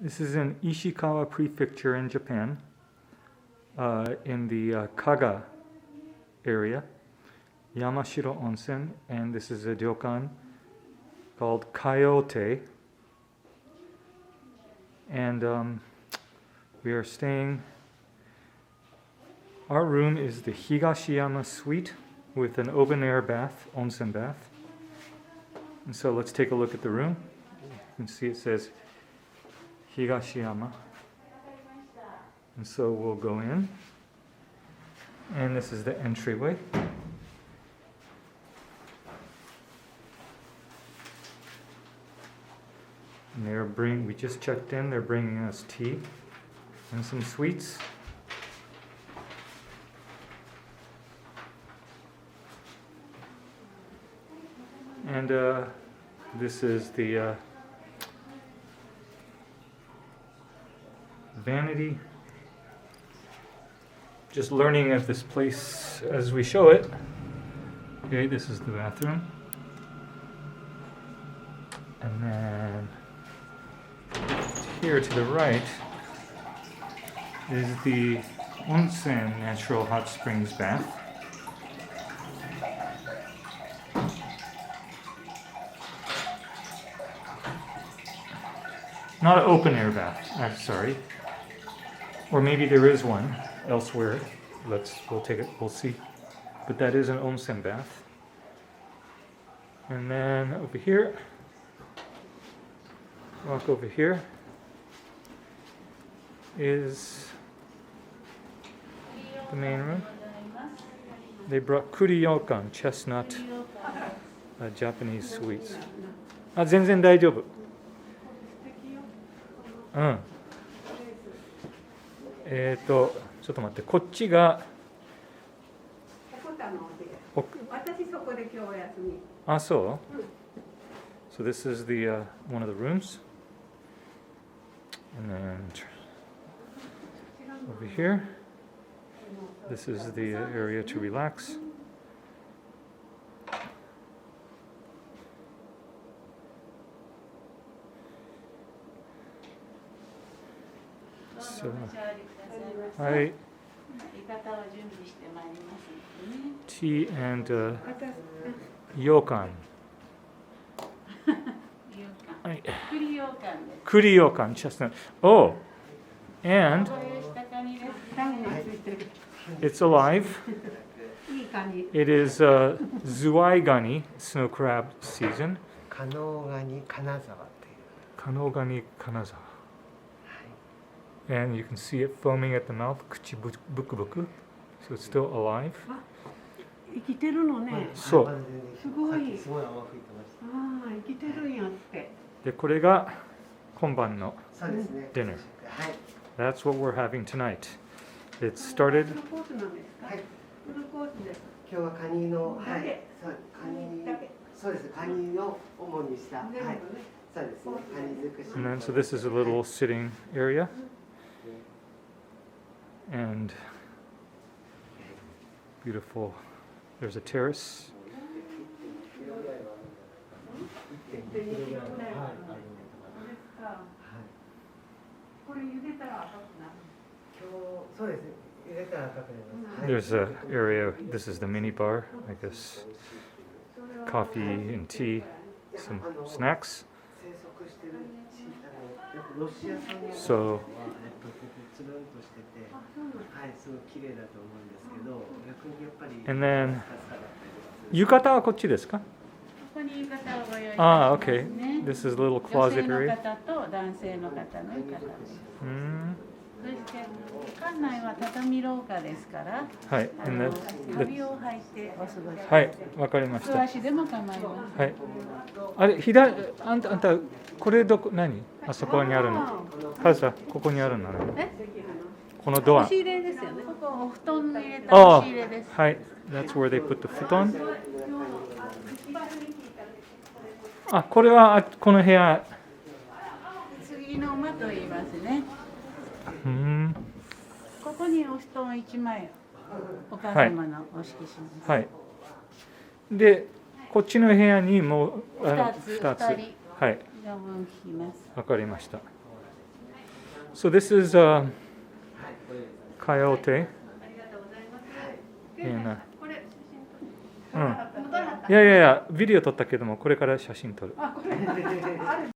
This is in Ishikawa Prefecture in Japan, in the Kaga area, Yamashiro Onsen, and this is a ryokan called Kayotei. And we are staying, our room is the Higashiyama Suite with an open air bath, onsen bath. And so let's take a look at the room. You can see it says Higashiyama. And so we'll go in. And this is the entryway. And we just checked in, they're bringing us tea and some sweets. And this is the vanity. Just learning at this place as we show it. Okay, this is the bathroom. And then here to the right is the Onsen natural hot springs bath. Not an open air bath, I'm sorry. Or maybe there is one elsewhere. We'll take it, we'll see. But that is an onsen bath. And then over here, walk over here, is the main room. They brought kuryokan, chestnut, Japanese sweets. あ、全然大丈夫。うん。ちょっと待って、こっちが。私そこで今日お休み。あ、そう。So this is the one of the rooms, and then over here, this is the area to relax. So, hi. Tea and ryokan. Kuryokan, chestnut. Oh, and it's alive. It is Zuai Gani, snow crab season. Kanogani Kanazawa. And you can see it foaming at the mouth, kuchi buku buku. So it's still alive. 生きてるのね。そう。すごい。ああ、生きてるんやって。で、これが今晩の dinner. That's what we're having tonight. It started. フルコースなんですか？はい。フルコースです。今日はカニの、はい、そうです。カニを主にした、はい。そうですね。カニ尽くし。And then so this is a little sitting area. And beautiful. There's a terrace. There's an area, this is the mini bar, I guess. Coffee and tea, some snacks. So, and then, 浴衣はこっちですか？ここに浴衣をご用意しますね。Ah, okay. This is a little closet area. 女性の方と男性の方の浴衣です。そして館内は畳廊下ですから、はい。旅を履いてお過ごしください。はい、わかりました。素足でも構いません。はい。あれ、あんた、これ何？あそこにあるの。カズさん、ここにあるのね。このドア。押し入れですよね。ここお布団に入れた押し入れです。はい。That's where they put the 布団。あ、これはこの部屋。次の間と言いますね。ここにお布団1枚お母様のお敷きします。はい。で、こっちの部屋にもう2つ。はい。余分引きます。わかりました。So this is Kayotei. いやいやいや、ビデオ撮ったけども、これから写真撮る。